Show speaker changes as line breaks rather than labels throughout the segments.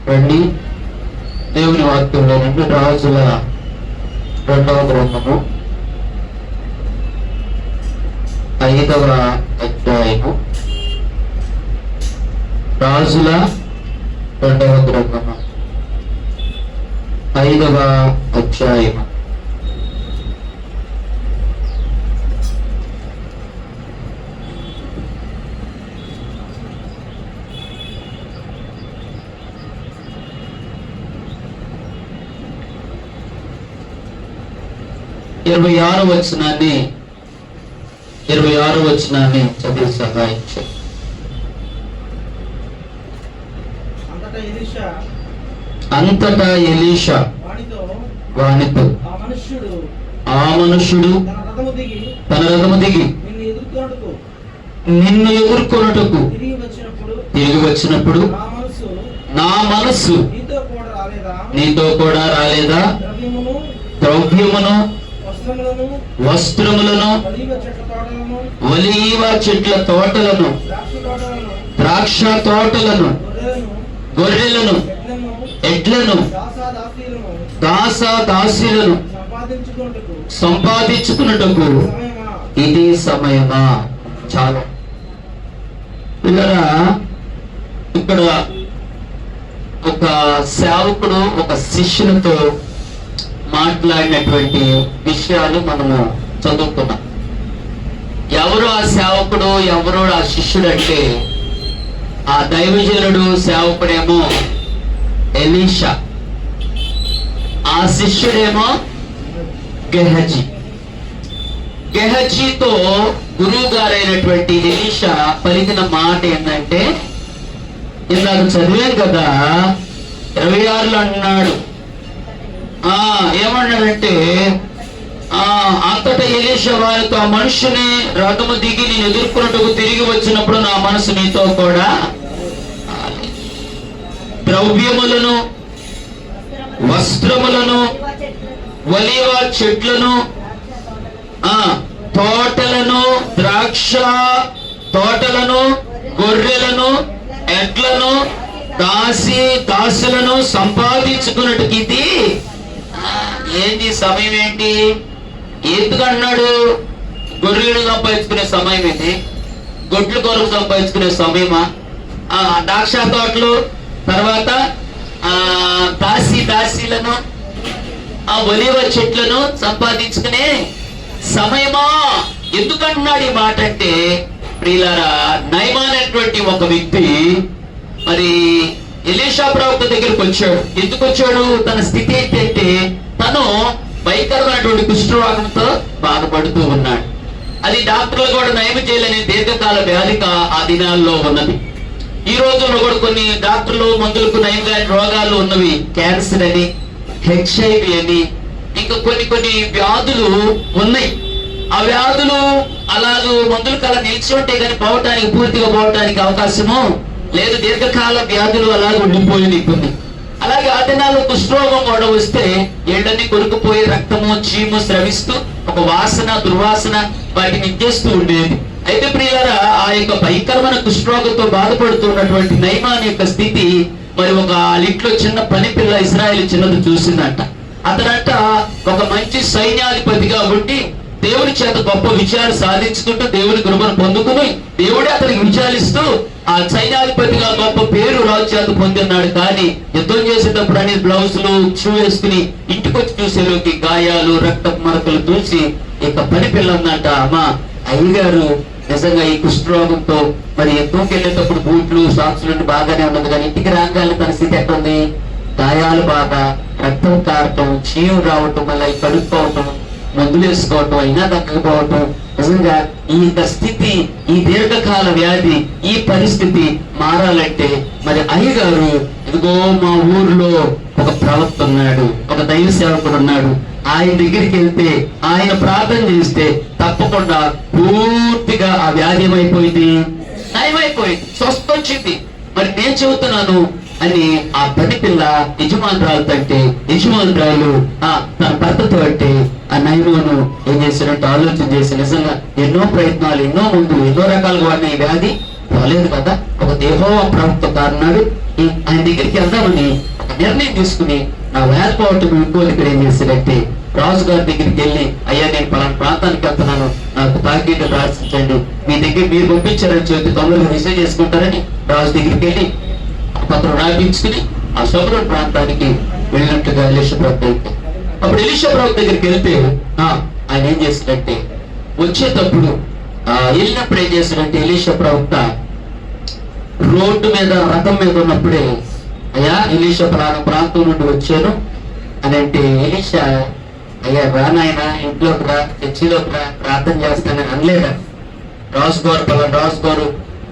రండి, దేవుని వాక్యంలో నుండి రాజుల 2వ గ్రంథము 5వ అధ్యాయము. రాజుల 2వ గ్రంథము 5వ అధ్యాయము. ఇరవై ఆరు వచనాన్ని చదివి సహాయం చేయండి. అంతటా ఎలీషా వానితో, ఆ మనుష్యుడు తన రథము దిగి నిన్ను ఎదుర్కొనుటకు తిరిగి వచ్చినప్పుడు నా మనస్సు నీతో కూడా రాలేదా? ద్రవ్యమును, వస్త్రములను, ఒలీవ చెట్ల తోటలను, ద్రాక్ష తోటలను, గొర్రెలను, ఎడ్లను, దాసీలను సంపాదించుకున్నటకు ఇది సమయమా? చాలా పిల్లరా, ఇక్కడ ఒక సేవకుడు ఒక శిష్యునితో మాట్లాడినటువంటి విషయాలు మనము చదువుకున్నాం. ఎవరు ఆ సేవకుడు, ఎవరు ఆ శిష్యుడు అంటే, ఆ దైవజనుడు సేవకుడేమో ఎలీషా, ఆ శిష్యుడేమో గెహజీ. గెహజీతో గురువు గారైనటువంటి ఎలీషా పలికిన మాట ఏంటంటే, ఇందాక చదివాను కదా, 26లో అన్నాడు. ఏమన్నాడంటే, అంతటా ఎలీషా వారితో, ఆ మనుషుని రథము దిగి నేను ఎదుర్కొన్నట్టుకు తిరిగి వచ్చినప్పుడు నా మనసు నీతో కూడా ద్రవ్యములను, వస్త్రములను, ఒలీవ చెట్లను, తోటలను, ద్రాక్ష తోటలను, గొర్రెలను, ఎడ్లను, దాసులను సంపాదించుకున్నట్టుకి ఇది ఏంటి? సమయం ఏంటి? ఎందుకన్నాడు? గొర్రెలు సంపాదించుకునే సమయం ఇది? గొడ్లు కొరకు సంపాదించుకునే సమయమా? ద్రాక్ష తోటలు, తర్వాత దాసీలను, ఒలీవ చెట్లను సంపాదించుకునే సమయమా? ఎందుకన్నాడు ఈ మాట అంటే, ప్రియులారా, నయమాన్ అనేటువంటి ఒక వ్యక్తి మరి ఎలీషా ప్రవక్త దగ్గరికి వచ్చాడు. ఎందుకు వచ్చాడు? తన స్థితి ఏంటంటే, తను భయంకరమైనటువంటి కుష్ఠరోగంతో బాధపడుతూ ఉన్నాడు. అది డాక్టర్లు కూడా నయం చేయలేని దీర్ఘకాల వ్యాధిగా ఆ దినాల్లో ఉన్నది. ఈ రోజుల్లో కూడా కొన్ని డాక్టర్లు మందులకు నయం కాని రోగాలు ఉన్నవి. క్యాన్సర్ అని, HIV అని, ఇంకా కొన్ని వ్యాధులు ఉన్నాయి. ఆ వ్యాధులు అలాగూ మందులు కల నిలిచి ఉంటే కానీ పూర్తిగా పోవటానికి అవకాశము లేదు. దీర్ఘకాల వ్యాధులు అలాగే ఉండిపోయి కొన్ని. అలాగే ఆ దినాల్లో కుష్ఠరోగం కూడా వస్తే ఏళ్ళన్నీ కొరుకుపోయి రక్తము, చీము స్రవిస్తూ ఒక వాసన, దుర్వాసన వాటిని ఇచ్చేస్తూ ఉండేది. అయితే ప్రియులారా, ఆ యొక్క భయంకరమైన కుష్ఠరోగంతో బాధపడుతున్నటువంటి నయమాన్ యొక్క స్థితి మరి ఒక ఇంట్లో చిన్న పని పిల్ల ఇశ్రాయేలు చిన్నది చూసిందంట. అతనంట ఒక మంచి సైన్యాధిపతిగా ఉండి దేవుని చేత గొప్ప విజయాలు సాధించుకుంటూ దేవుని కృపను పొందుకుని దేవుడే అతనికి విజయాలిస్తూ ఆ సైన్యాధిపతిగా గొప్ప పేరు రాజు చేత పొందిన్నాడు. కానీ యుద్ధం చేసేటప్పుడు అని బ్లౌజులు, షూ వేసుకుని ఇంటికి వచ్చి చూసేలోకి గాయాలు, రక్తపు మరకలు చూసి ఇక పని పిల్లందంట, అమ్మా అయ్యగారు నిజంగా ఈ కుష్ఠరోగంతో మరి యుద్ధంకి వెళ్ళేటప్పుడు బూట్లు, సాక్సులు బాగానే ఉన్నది, కానీ ఇంటికి రాగానే తన స్థితి ఎట్లుంది? గాయాలు బాగా, రక్తం కారటం, చీము రావటం, మళ్ళీ కడుక్కోవటం, మందులు వేసుకోవటం, అయినా తగ్గకపోవటం. నిజంగా ఈ స్థితి, ఈ దీర్ఘకాల వ్యాధి, ఈ పరిస్థితి మారాలంటే మరి అయ్యగారు, ఇదిగో మా ఊర్లో ఒక ప్రవక్త ఉన్నాడు, ఒక దైవ సేవకుడు ఉన్నాడు, ఆయన దగ్గరికి వెళ్తే, ఆయన ప్రార్థన చేస్తే తప్పకుండా పూర్తిగా ఆ వ్యాధి ఏమైపోయింది? నయమైపోయింది, స్వస్థ వచ్చింది. మరి నేను చెబుతున్నాను అని ఆ పని పిల్ల యజమానురాలతో అంటే, యజమానురాలు తన భర్తతో అంటే, ఆ నయమాను ఏం చేసినట్టు ఆలోచన చేసి నిజంగా ఎన్నో ప్రయత్నాలు, ఎన్నో మందులు, ఎన్నో రకాలుగా వాడిన ఈ వ్యాధి బాలేదు కదా, ఒక యెహోవా ప్రవక్త కారణాడు ఆయన దగ్గరికి వెళ్దామని ఒక నిర్ణయం తీసుకుని నా వేర్పాటు ఇంకోరికి ఏం చేశాడంటే రాజుగారి దగ్గరికి వెళ్ళి, అయ్యా నేను పలానా ప్రాంతానికి వెళ్తున్నాను, నాకు తాకీదు రాసించండి, మీ దగ్గర మీరు పంపించారని చెప్పి తొందరగా రిసీవ్ చేసుకుంటారని రాజు దగ్గరికి వెళ్ళి పత్రం రాయించుకుని ఆ షోమ్రోను ప్రాంతానికి వెళ్ళినట్టుగా ఎలీషా ప్రవక్త అయితే, అప్పుడు ఎలీషా ప్రవక్త దగ్గరికి వెళ్తే ఆయన ఏం చేసినట్టే వచ్చేటప్పుడు వెళ్ళినప్పుడు ఏం చేశాడంటే ఎలీషా ప్రవక్త రోడ్డు మీద రథం మీద ఉన్నప్పుడే, అయ్యా ఎలీషా ప్రాంతం నుండి వచ్చాను అని అంటే, ఎలీషా అయ్యా రానాయన ఇంట్లోకి రా, చర్చిలోకి రా, ప్రార్థన చేస్తానని అనలేదా? రాజు గారు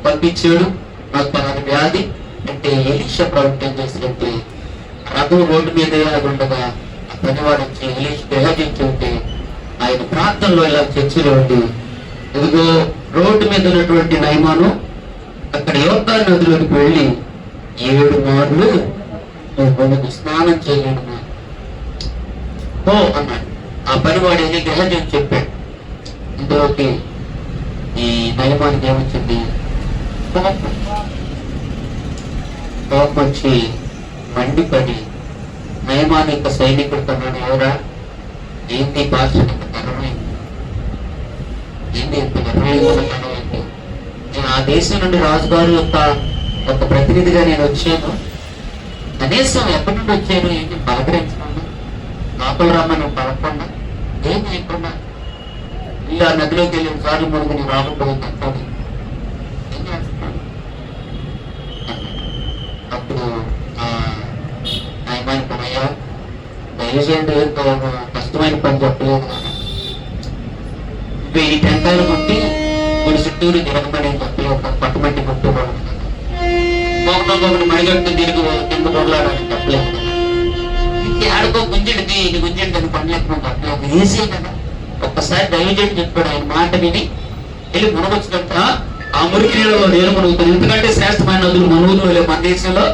పంపించాడు, నాకు పలానా వ్యాధి అంటే ఎలీషా ప్రవక్త ఏం చేసినట్టే రథం రోడ్డు మీద ఉండగా ఆ పనివాడు వచ్చి ఎలీషా విభజించి ఉంటే ఆయన ప్రాంతంలో ఇలా చర్చిలో ఉండి, ఇదిగో రోడ్డు మీద ఉన్నటువంటి నయమాను అక్కడ యోర్దాను నదిలోకి వెళ్ళి 7 మార్లు నువ్వు స్నానం చేయలేడు ఓ అన్నాడు. ఆ పనివాడు వెళ్ళి గెహజీ చెప్పాడు. ఇందులోకి ఈ నయమానికి ఏమొచ్చింది? కోపం వచ్చి మండిపడి నయమాని యొక్క సైనికుడు కన్నాడు, ఎవరా ఏంటి భాష ఏంటి ఎంత నిర్ణయించి నేను ఆ దేశం నుండి రాజుగారు యొక్క ఒక ప్రతినిధిగా నేను వచ్చాను, కనీసం ఎక్కడి నుండి వచ్చాను ఏంటి పలకరించకుండా, లోపల రమ్మని పలకుండా ఏం చేయకుండా ఇలా నదిలోకి వెళ్ళిన సార్లు మునుగు నీ రాకపోయింది అంటాడు. ఏం చేస్తున్నాడు? అప్పుడు నయమాని పనయ్యా దయచేయండి, ఏంటో కష్టమైన పని చెప్పలేదు, 1000 టెంకాయలు కొట్టి గుడి చుట్టూరు తిరగమని చెప్పి ఒక పట్టుబట్టి కొట్టుకోవడం, ఒకటి మడిగట్టు తిరిగి కింద పొరలాడని చెప్పలేదు కదా, ఇంటి ఆడుకో గుంజడికి ఇది గుంజడి అని పనిలేకుండా చెప్పలేదు, ఈజీ కదా. ఒక్కసారి దైవజనుడు చెప్పాడు, ఆయన మాట విని వెళ్ళి మునగొచ్చుకంట ఆ మురికి నీళ్ళలో నేను మునుగుతాను, ఎందుకంటే శ్రేష్టమైన నదులు మన ఊరిలో లేవు, మన దేశంలో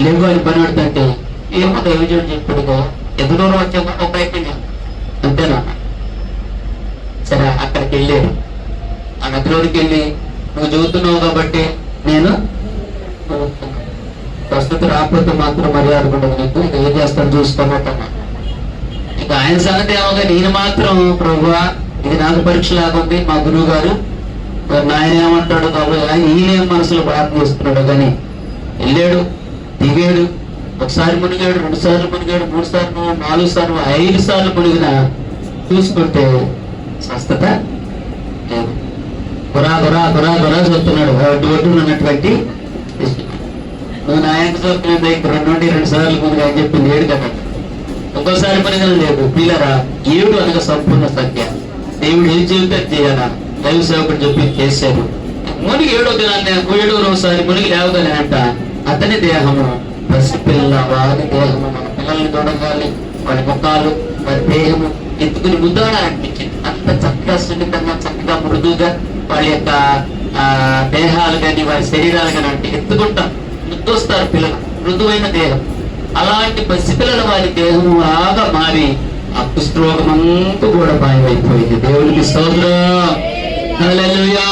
లేవు అని పని పెడుతుంటే ఏమో దైవజనుడు చెప్పాడుగా, ఎంత దూరం వచ్చామో ఒక ప్రయత్నం అంతేనా. సరే అక్కడికి వెళ్ళాడు, ఆ నదిలోనికి వెళ్ళి నువ్వు చదువుతున్నావు కాబట్టి నేను ప్రస్తుత రాకపోతే మాత్రం మర్యాద ఉండదు నీకు, ఇక ఏం చేస్తాను చూసుకోబోతున్నా. ఇక ఆయన సంగతి ఏమోగా, నేను మాత్రం ప్రభువా ఇది నాకు పరీక్ష లాగుంది, మా గురువు గారు ఆయన ఏమంటాడు కాబట్టి ఈయన మనసులో ప్రార్థన చేస్తున్నాడు. కానీ వెళ్ళాడు, దిగాడు, ఒకసారి మునిగాడు, 2 సార్లు మునిగాడు, 3 సార్లు, 4 సార్లు, 5 సార్లు మునిగిన చూసుకుంటే స్వస్థత లేదు. గురా గురా గురా గురా చెప్తున్నాడు ఒడ్డు ఉన్నటువంటి. నువ్వు నాయకు చూపుతున్న దగ్గర 2 సార్లు మునిగా అని చెప్పింది 7 కదా, ఒక్కోసారి మునిగన లేదు. పిల్లరా 7 అనగా సంపూర్ణ సంఖ్య. దేవుడు ఏం చెబితే చేయాలా, దైవ సేవకుడు చెప్పి చేశాడు. మునిగి 7వ దినాన్ని 7వ మునిగి లేవదని అంట. అతని దేహము పసిపిల్ల వారి దేహము మన పిల్లల్ని చూడగాలి, వారి ముఖాలు వారి దేహము ఎత్తుకుని ముద్దాడ అనిపించింది. అంత చక్కగా సున్నితంగా చక్కగా మృదువుగా వాళ్ళ యొక్క దేహాలు కానీ వారి శరీరాలు కానీ అంటే ఎత్తుకుంటాం, ముద్దొస్తారు పిల్లలు, మృదువైన దేహం. అలాంటి పసిపిల్లల వారి దేహము బాగా మారి ఆ కుష్ఠరోగం అంతా కూడా మాయమైపోయింది. దేవునికి స్తోత్రం, హల్లెలూయా.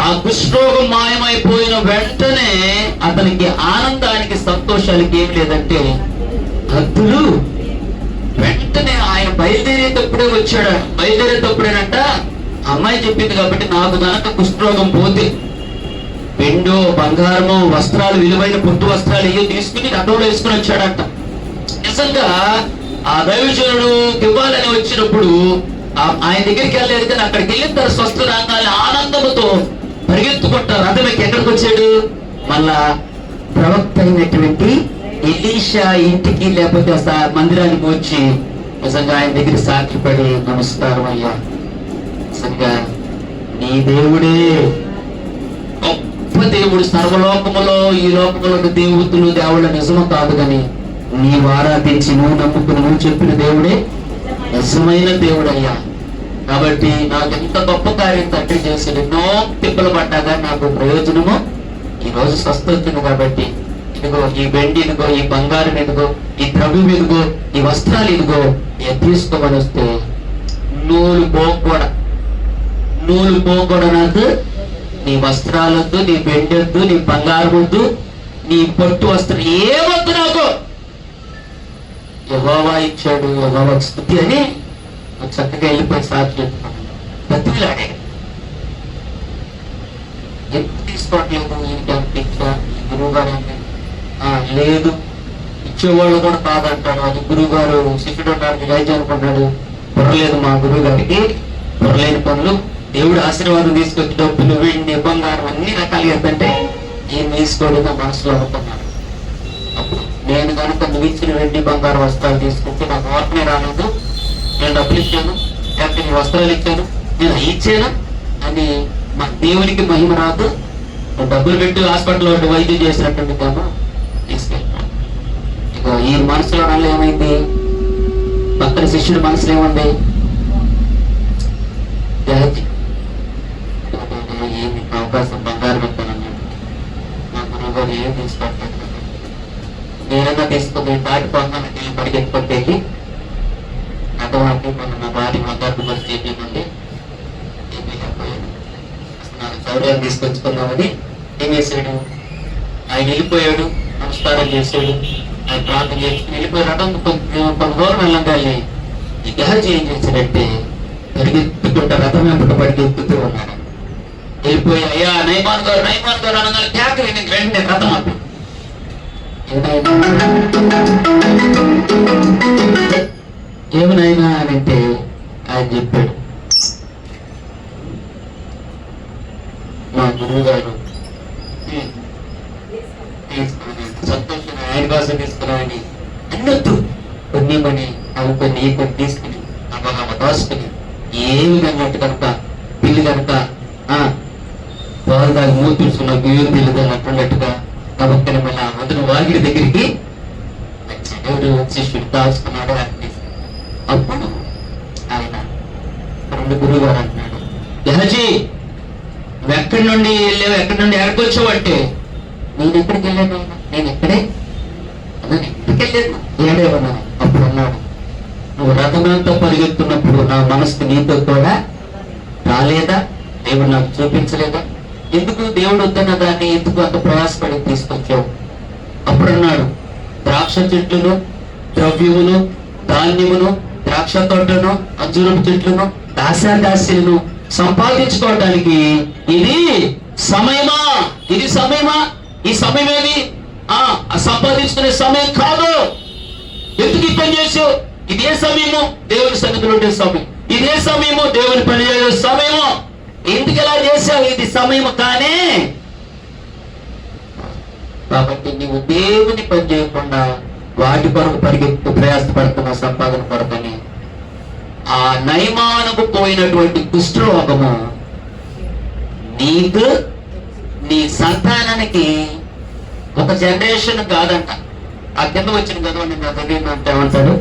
ఆ కుష్ఠరోగం మాయమైపోయిన వెంటనే అతనికి ఆనందానికి సంతోషాలకి ఏం లేదంటే హద్దులు. వెంటనే ఆయన బయలుదేరేటప్పుడే వచ్చాడు. బయలుదేరేటప్పుడేనంట అమ్మాయి చెప్పింది కాబట్టి నాకు గనక కుష్ఠరోగం పోతే వెండో బంగారమో వస్త్రాలు, విలువైన పొట్టు వస్త్రాలు ఏవో తీసుకుని రథంలో వేసుకుని వచ్చాడంట. నిజంగా ఆ దైవజనుడు ఇవ్వాలని వచ్చినప్పుడు ఆయన దగ్గరికి వెళ్ళలేదు, కానీ అక్కడికి వెళ్ళిన తర్వాత స్వస్థ రంగాలు ఆనందముతో పరిగెత్తుకుంటా రథం ఎక్కడికి వచ్చాడు, మళ్ళా ప్రవక్త అయినటువంటి ఎలీషా ఇంటికి లేకపోతే మందిరానికి వచ్చి నిజంగా ఆయన దగ్గర సాక్షిపడి, నమస్కారం అయ్యా, నిజంగా నీ దేవుడే గొప్ప దేవుడు, సర్వలోకములో ఈ లోకములో దేవతలు దేవుళ్ళ నిజము కాదు, కానీ నీవు ఆరాధించి నువ్వు నమ్ముకుని నువ్వు చెప్పిన దేవుడే నిజమైన దేవుడయ్యా. కాబట్టి నాకు ఎంత గొప్ప కార్యం తండ్రి చేశాడు, ఎన్నో తిప్పలు పడ్డాగా నాకు ప్రయోజనము ఈ రోజు స్వస్థ వచ్చింది. కాబట్టి ఇదిగో ఈ వెండి, ఇదిగో ఈ బంగారం, ఇదిగో ఈ ద్రవ్యం, ఇదిగో ఈ వస్త్రాలు, ఇదిగో తీసుకోమని వస్తే నూలు పోకూడ నాకు నీ వస్త్రాలొద్దు, నీ వెండొద్దు, నీ బంగారం వద్దు, నీ పొట్టు వస్త్రం ఏమొద్దు నాకు, యెహోవా ఇచ్చాడు, యెహోవా స్తుతి అని చక్కగా వెళ్ళిపోయి సాక్షి చెప్తున్నాను. బతిలాడే ఎందుకు తీసుకోవట్లేదు, ఏంటి అనిపించా గురువు గారు లేదు, ఇచ్చేవాళ్ళు కూడా కాదంటాడు. అది గురువు గారు శిష్యుడు ఉంటాడు రాజ్యం అనుకుంటాడు. పొరలేదు మా గురువు గారికి, పొరలేని పనులు. దేవుడు ఆశీర్వాదం తీసుకొచ్చి డబ్బులు, వెండి, బంగారం అన్ని రకాలుగా ఏంటంటే ఏం తీసుకోవడం మనసులో అనుకున్నాడు. అప్పుడు నేను కనుక నువ్వు ఇచ్చిన వెండి బంగారు వస్త్రాలు తీసుకుంటే నాకు ఓటనే రాలేదు, నేను డబ్బులు ఇచ్చాను, లేకపోతే నీ వస్త్రాలు ఇచ్చాను, నేను ఇచ్చాను అని మా దేవునికి మహిమ రాదు. డబ్బులు పెట్టి హాస్పిటల్లో వైద్యం చేసినట్టు ఏమో తీసుకెళ్తాను. ఇక ఈ మనసులో వల్ల ఏమైంది, పక్కన శిష్యుడి మనసులో ఏముంది, ఏమి అవకాశం బంగారు పెట్టానన్నాడు. మా గురువు గారు ఏం తీసుకోవట్లేదు, నేనన్నా తీసుకుని దాటిపోతున్నాను నీళ్ళు పరిగెత్తుకొట్టేది అటువంటి మన నా భార్య బంగారు పరిస్థితి ఏమండి ఏమీ లేకపోయాడు. నాకు సౌర్యాలు తీసుకొచ్చుకున్నామని ఏం చేశాడు, ఆయన వెళ్ళిపోయాడు, నమస్కారం చేశాడు, ఆయన ప్రార్థన చేసుకుని వెళ్ళిపోయి రథం కొంత దూరం వెళ్ళగాలి. ఈ గహజీ ఏం చేశాడంటే పరిగెత్తుకుంటా రథం వెంట పరిగెత్తుతూ ఉన్నాడు. వెళ్ళిపోయి అయ్యా నయమాన్ గారు అనగా కేకలు వెంటనే రథం ఆపి ఏమనైనా అని అంటే ఆయన చెప్పాడు, మా గురువు గారు సంతోషం ఆయన కోసం తీసుకున్నామని అన్నట్టు కొన్ని మని అవి కొన్ని కొన్ని తీసుకుని అమ్మ దోసుకుని ఏమి అన్నట్టు కనుక పిల్లి కనుక దాని మూడు చూసుకున్న బియ్యం పిల్లలు అన్నట్టున్నట్టుగా కాబట్టి మళ్ళీ ఆ మొదటి వాగిడి దగ్గరికి దేవుడు శిష్యుడు దాచుకున్నాడు అనిపిస్తుంది. అప్పుడు ఆయన రెండు గురువు గారు అంటున్నాడు, గహజీ నువ్వు ఎక్కడి నుండి వెళ్ళావు, ఎక్కడి నుండి ఎక్కడికి వచ్చావు అంటే, నేను ఎక్కడికి వెళ్ళాను, నేను ఎక్కడికి వెళ్ళాను ఏడే ఉన్నాను. అప్పుడు అన్నాడు, నువ్వు రథంతో పరిగెత్తున్నప్పుడు నా మనసుకు నీతో కూడా రాలేదా, దేవుడు నాకు చూపించలేదా, ఎందుకు దేవుడు వద్దన్న దాన్ని ఎందుకు అంత ప్రయాసపడి తీసుకొచ్చావు. అప్పుడు అన్నాడు, ద్రాక్ష చెట్లను, ద్రవ్యమును, ధాన్యమును, ద్రాక్ష తోటను, అంజూరపు చెట్లను, దాస్యాదాస్యులను సంపాదించుకోవడానికి ఇది సమయమా, ఇది సమయమా, ఈ సమయం ఏది సంపాదించుకునే సమయం కాదు. ఎందుకు ఈ పని చేసావు, ఇదే సమయము దేవుని సన్నిధిలో ఉండే సమయం, ఇదే సమయము దేవుని పని చేసే సమయము, ఎందుకు ఎలా చేసావు, ఇది సమయము కానీ. కాబట్టి నీవు దేవుని పని చేయకుండా వాటి కొరకు పరిగెత్తు ప్రయాసపడుతున్న సంపాదన కొరకని ఆ నయమానకు పోయినటువంటి కుష్ఠరోగము నీకు నీ సంతానానికి ఒక జనరేషన్ కాదంట. ఆ కింద వచ్చిన కదా నేను చదివిందంటే ఏమంటాడు,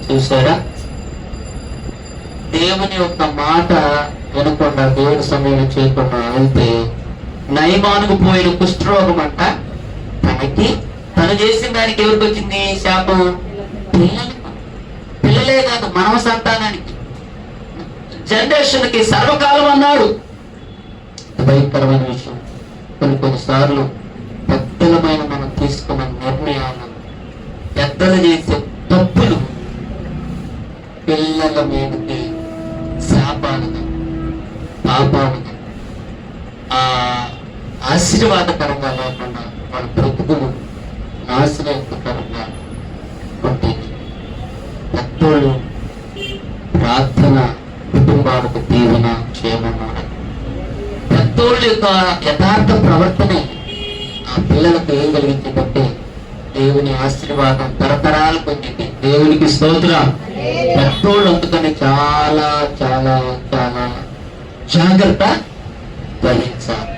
చూసారా, దేవుని యొక్క మాట వినకుండా దేవుడి సమయం చేయకుండా వెళ్తే నయమానుకు పోయిన కుష్ఠరోగం అంట తనకి, తను చేసిన దానికి ఎవరికి వచ్చింది శాపం, పిల్లలే కాదు మానవ సంతానానికి, జనరేషన్ కి సర్వకాలం అన్నాడు. భయంకరమైన విషయం. కొన్నిసార్లు పెద్దలమైన మనం తీసుకున్న నిర్ణయాలు, పెద్దలు చేసే తప్పులు పిల్లల మీదకి శాపాలుగా, పాపాలుగా, ఆశీర్వాదకరంగా లేకుండా వాళ్ళ బ్రతుకులు నాశనకరంగా ఉంటాయి. పెద్దోళ్ళు ప్రార్థన కుటుంబాలకు దీవెన చేయమన్నాడు. పెద్దోళ్ళ యొక్క యథార్థ ప్రవర్తనే ఆ పిల్లలకు ఏం కలిగించేటంటే దేవుని ఆశీర్వాదం తరతరాలు పొందింది. దేవునికి స్తోత్రం. పెద్దోళ్ళు అందుకని చాలా చాలా చాలా జాగ్రత్త వహించాలి.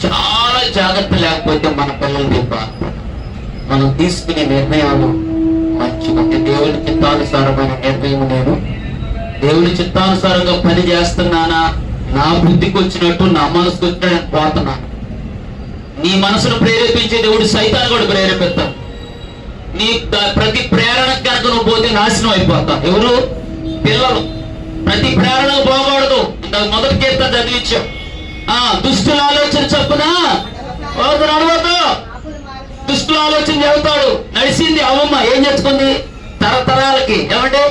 చాలా జాగ్రత్త లేకపోతే మన పిల్లలకి మనం తీసుకునే నిర్ణయాలు మంచిగా, దేవుని చిత్తానుసారమైన నిర్ణయం నేను దేవుని చిత్తానుసారంగా పని చేస్తున్నానా, నా బుద్ధికి వచ్చినట్టు నా మనసుకు వచ్చినట్టు నేను పోతున్నాను. నీ మనసును ప్రేరేపించే దేవుడు సైతాన్ని కూడా ప్రేరేపిస్తాడు. నీ ప్రతి ప్రేరణకు కనుక నువ్వు పోతే నాశనం అయిపోతావు. ఎవరు? పిల్లలు. ప్రతి ప్రేరణకు పోకూడదు. మొదటి కీర్తన చదివించాం. దుష్టుల ఆలోచన చొప్పున నడవద్దు. దుష్టుల ఆలోచన చెబుతాడు. నడిచింది అవ్వమ్మ ఏం చేసుకుంది? తరతరాలకి ఏమంటే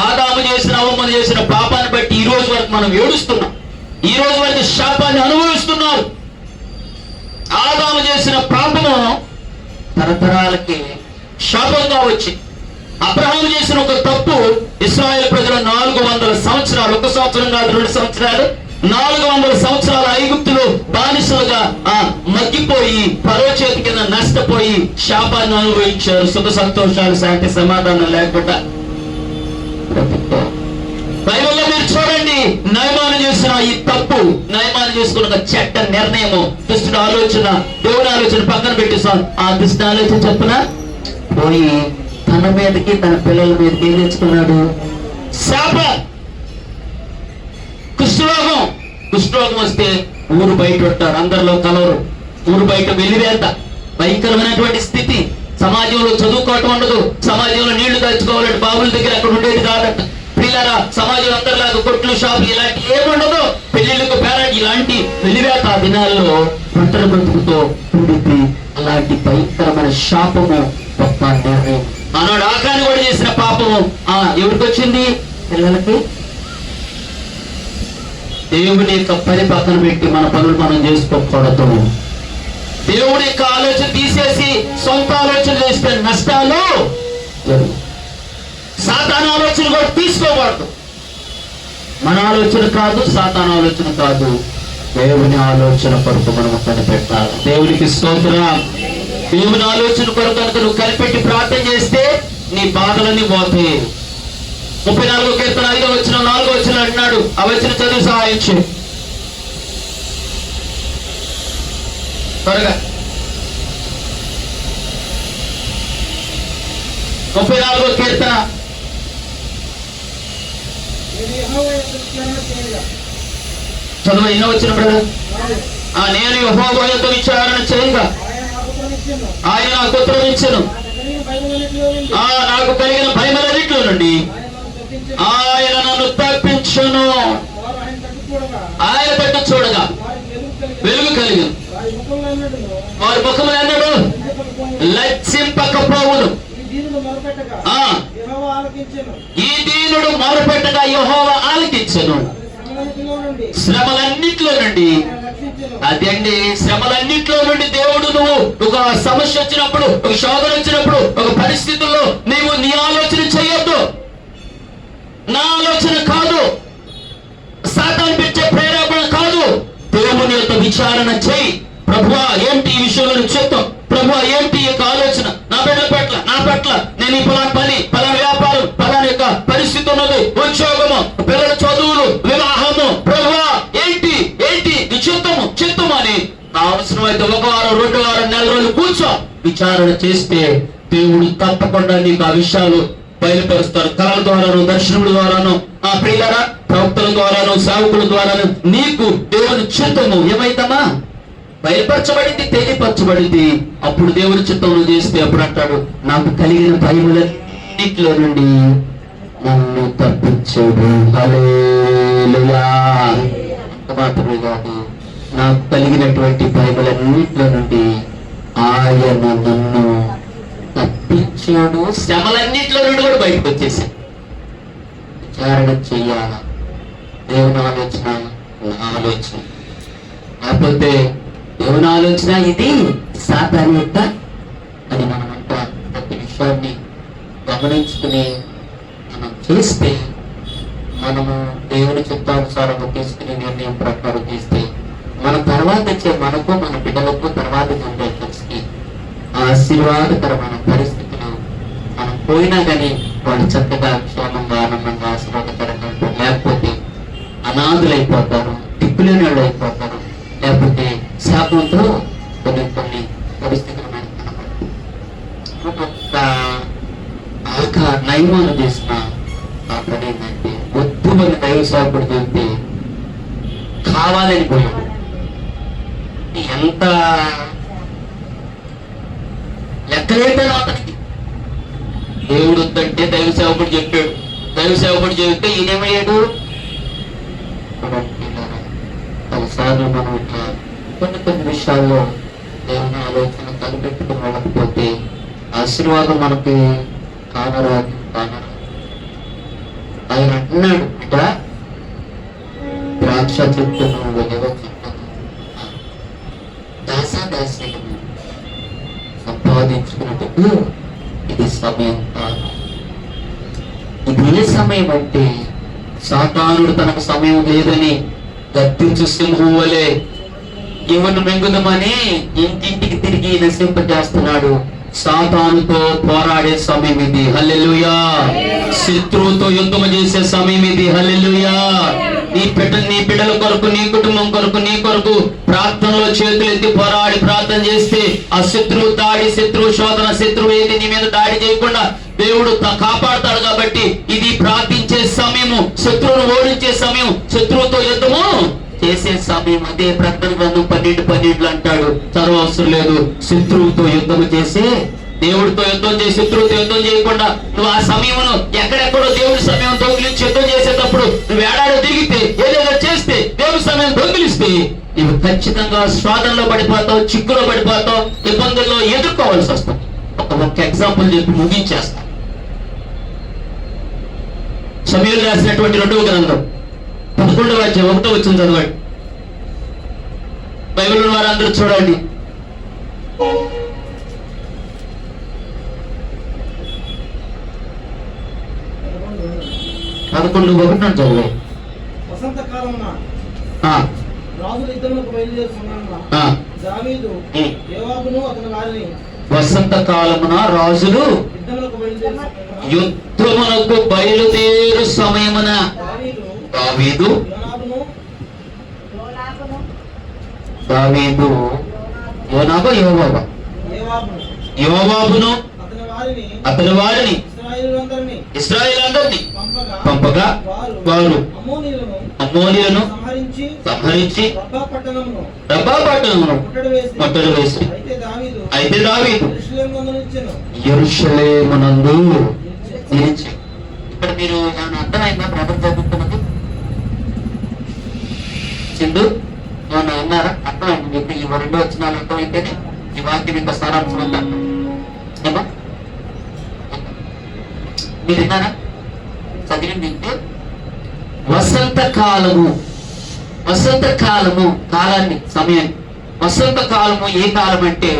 ఆదాము చేసిన అవ్వమ్మ చేసిన పాపాన్ని బట్టి ఈ రోజు వరకు మనం ఏడుస్తున్నాం. ఈ రోజు వరకు శాపాన్ని అనుభవిస్తున్నారు. ఆదాము చేసిన పాపము తరతరాలకి శాపంగా వచ్చి, అబ్రహాము చేసిన ఒక తప్పు ఇశ్రాయేలు ప్రజలు 400 సంవత్సరాలు, 1 సంవత్సరం కాదు 2 సంవత్సరాలు, 400 సంవత్సరాల ఐగుప్తులో బానిసలుగా మగ్గిపోయి ఫరో చేతి కింద నష్టపోయి శాపాన్ని అనుభవించారు. సుఖ సంతోషాలు, శాంతి సమాధానం లేకుండా. బైబిల్లో మీరు చూడండి, నయమాను చేసిన ఈ తప్పు, నయమాను చేసుకున్న ఒక చెడ్డ నిర్ణయము, దుష్టుడి ఆలోచన, దేవుని ఆలోచన పక్కన పెట్టేసాను. ఆ దుష్టి ఆలోచన చెప్పున పోయి తన మీదకి తన పిల్లల మీదకి ఏం తెచ్చుకున్నాడు? శాపం. కుష్ఠరోగం. కుష్ఠరోగం వస్తే ఊరు బయట ఉంటారు, అందరిలో కలవరు, ఊరు బయట వెలివేత, భయంకరమైనటువంటి స్థితి. సమాజంలో చదువుకోవటం ఉండదు, సమాజంలో నీళ్లు దాచుకోవాలంటే బాబుల దగ్గర అక్కడ ఉండేది కాదట. పిల్లరా సమాజం అందరిలాగా కొట్లు, షాపులు ఇలాంటి ఏముండదు, పెళ్లిళ్ళకు పేరెంట్ ఇలాంటి వెలివేత దినాల్లో పంటల బ్రతుకుతో ఉండిద్ది. అలాంటి భయంకరమైన శాపము, గొప్ప నిర్ణయం. ఆనాడు ఆకాని కూడా చేసిన పాపము ఎవరికి వచ్చింది? పిల్లలకి. దేవుని యొక్క పని పక్కన పెట్టి మన పనులు మనం చేసుకోకూడదు. దేవుని యొక్క ఆలోచన తీసేసి సొంత ఆలోచన చేస్తే నష్టాలు. సాతాను ఆలోచన కూడా తీసుకోకూడదు. మన ఆలోచన కాదు, సాతాను ఆలోచన కాదు, దేవుని ఆలోచన కొరకు మనం కనిపెట్టాలి. దేవునికి స్తోత్రం. దేవుని ఆలోచన కొరకు కనుక నువ్వు కనిపెట్టి ప్రార్థన చేస్తే నీ బాధలన్నీ పోతాయి. 34వ కీర్తన 5వ వచనం 4వ వచనం అంటున్నాడు. ఆ వచనం చదివి సహాయం చేయి త్వరగా. 34వ కీర్తన చదువు. ఎన్నో వచ్చిన బ్రదర్? నేను యెహోవా యొద్ద విచారణ చేయగా ఆయన నాకు ఉత్తరం ఇచ్చెను. నాకు కలిగిన భయములన్నిటిలో నుండి ఆయన నన్ను తప్పించును. ఆయన తట్టు చూడగా వెలుగు కలిగి వారి ముఖములు అన్నాడు లజ్జింపకపోవును. ఈ దీనుడు మొరపెట్టగా యెహోవా ఆలకించెను. శ్రమలన్నిట్లో నుండి, అదండి శ్రమలన్నిట్లో నుండి దేవుడు, నువ్వు ఒక సమస్య వచ్చినప్పుడు, ఒక శోధన వచ్చినప్పుడు, ఒక పరిస్థితుల్లో నీవు నీ ఆలోచన చేయొద్దు. నా ఆలోచన కాదు, సాతాను పెట్టే ప్రేరేపణ కాదు, దేవుని యొక్క విచారణ చేయి. ప్రభువా ఏంటి ఈ విషయంలో చెప్తాం? ప్రభువా ఏంటి ఈ యొక్క ఆలోచన నా బిడ్డల పట్ల, నా పట్ల? నేను ఈ పలానా పని, పలానా వ్యాపారం, పలానా యొక్క పరిస్థితి ఉన్నది, ఉద్యోగము, పిల్లల చదువులు, వివాహము, ప్రభువా ఏంటి ఏంటి చిత్తము అని అవసరమైతే 1 వారం, 2 వారం, 4 రోజులు కూర్చో. విచారణ చేస్తే దేవుడు తప్పకుండా నీకు ఆ విషయాలు బయలుపరుస్తారు. కళల ద్వారాను, దర్శనముల ద్వారాను, ఆ ప్రియులారా ప్రవక్తల ద్వారాను, సేవకుల ద్వారాను నీకు దేవుని చిత్తము ఏమైతామా బయలుపరచబడింది, తెలియపరచబడింది. అప్పుడు దేవుని చిత్తమును చేస్తే అప్పుడు అంటాడు, నాకు కలిగిన భయములన్నిటిలో నుండి నన్ను తప్పించాడు. హల్లెలూయా. మాత్రమే కాదు, నాకు కలిగినటువంటి భయములన్నిటిలో నుండి ఆయన నన్ను తప్పించాడు. శ్రమలన్నిటిలో నుండి కూడా బయటకు వచ్చేసాడు. విచారణ చెయ్యాల. దేవుని ఆలోచన నా ఆలోచన, లేకపోతే దేవుని ఆలోచన ఇది సాతాను యొక్క అని మనం అంటాం. ప్రతి విషయాన్ని గమనించుకుని మనం చేస్తే, మనము దేవుని చిత్తానుసారంగా తీసుకునే నిర్ణయం ప్రకారం చేస్తే, మన తర్వాత వచ్చే మనకు, మన బిడ్డలకు, తర్వాత జనరేషన్స్ కి ఆశీర్వాదకరమైన పరిస్థితులు మనం పోయినా కానీ వాళ్ళు చక్కగా క్షేమంగా, ఆనందంగా, ఆశీర్వాదకరంగా ఉంటారు. లేకపోతే అనాథులైపోతారు, దిక్కులేని వాళ్ళు అయిపోతారు. లేకపోతే శాపంతో కొన్ని పరిస్థితులు నయమాను చేసిన ఆ పని ఏంటంటే వద్దు దైవ సేవకుడు చెప్తే కావాలని పోయాడు. ఎంత లెక్కలేపాడు అతనికి. దేవుడు వద్దంటే దైవ సేవకుడు చెప్పాడు. దైవ సేవకుడు చెబితే ఈయనేమయ్యాడు? ఒకసారి మనం ఇట్లా కొన్ని విషయాల్లో దేవుని ఆలోచన కనిపెట్టుకుని వెళ్ళకపోతే ఆశీర్వాదం మనకి కానరాదు. ఆయన అంటున్నాడు, బిడ్డ ద్రాక్ష చెట్టును ఒలివ చెట్టును దాసాదాసీలను సంపాదించుకున్నట్టు ఇది సమయం కాదు. ఇది ఏ సమయం అంటే సాతానుడు తనకు సమయం లేదని గద్దించు సింహం వలె ఎవరిని మింగుదామని ఇంటింటికి తిరిగి నశింపజేస్తున్నాడు. సాతానుతో పోరాడే సమయం ఇది. హల్లెలూయా. శత్రువుతో యుద్ధం చేసే సమయం ఇది. హల్లెలూయా. నీ బిడ్డల కొరకు, నీ కుటుంబం కొరకు, నీ కొరకు ప్రార్థనలో చేతులు ఎత్తి పోరాడి ప్రార్థన చేస్తే ఆ శత్రువు దాడి, శత్రువు శోధన, శత్రువు ఏది నీ మీద దాడి చేయకుండా దేవుడు కాపాడతాడు. కాబట్టి ఇది ప్రార్థించే సమయము, శత్రువును ఓడించే సమయం, శత్రువుతో యుద్ధము చేసే సమయం. అదే ప్రకటన గ్రంథం 12:12 అంటాడు. చదవవసరం లేదు. శత్రువుతో యుద్ధము చేసే, దేవుడితో యుద్ధం చేసి శత్రువుతో యుద్ధం చేయకుండా నువ్వు ఆ సమయమును ఎక్కడెక్కడో దేవుడి సమయం దొంగిలించి యుద్ధం చేసేటప్పుడు నువ్వు ఏడాడో తిరిగితే, ఏదేదో చేస్తే, దేవుడి సమయం దొంగిలిస్తే నువ్వు ఖచ్చితంగా స్వాదంలో పడిపోతావు, చిక్కులో పడిపోతావు, ఇబ్బందుల్లో ఎదుర్కోవాల్సి వస్తుంది. ఒక్క ఎగ్జాంపుల్ చెప్పి ముగించేస్తా. సమూయేలు రాసినటువంటి 2వ గ్రంథం 11వ అధ్యాయం 1వ వచనం చదవండి. బైబిల్ వారందరూ చూడండి. చదవండి.
వసంతకాలమున రాజులు యుద్ధములకు బయలుదేరు సమయమున దావీదు యోవాబును అతని వారిని
వసంతకాలమున రాజులు యుద్ధమునకు బయలుదేరు సమయమున దావీదు యోవాబును అతని వారిని ఇశ్రాయేలందరినీ పంపగా వారు అమ్మోనీయులను సంహరించి రబ్బా పట్టణమును ముట్టడి వేసి, అయితే దావీదు యెరూషలేమునందు నిలిచి. ఇక్కడ మీరు ఏమైనా అర్థమైందా? ప్రభు చదువుతున్నది సింధు ఏమన్నా విన్నారా? అర్థమైంది మీకు? ఈ 2 వచనాలు అర్థమైతేనే ఈ వాక్యం యొక్క సారాంశం ఉందా? ఏమా మీరు విన్నారా? చదివింది అంటే వసంతకాలము, వసంతకాలము కాలాన్ని, సమయాన్ని. వసంతకాలము ఏ కాలం అంటే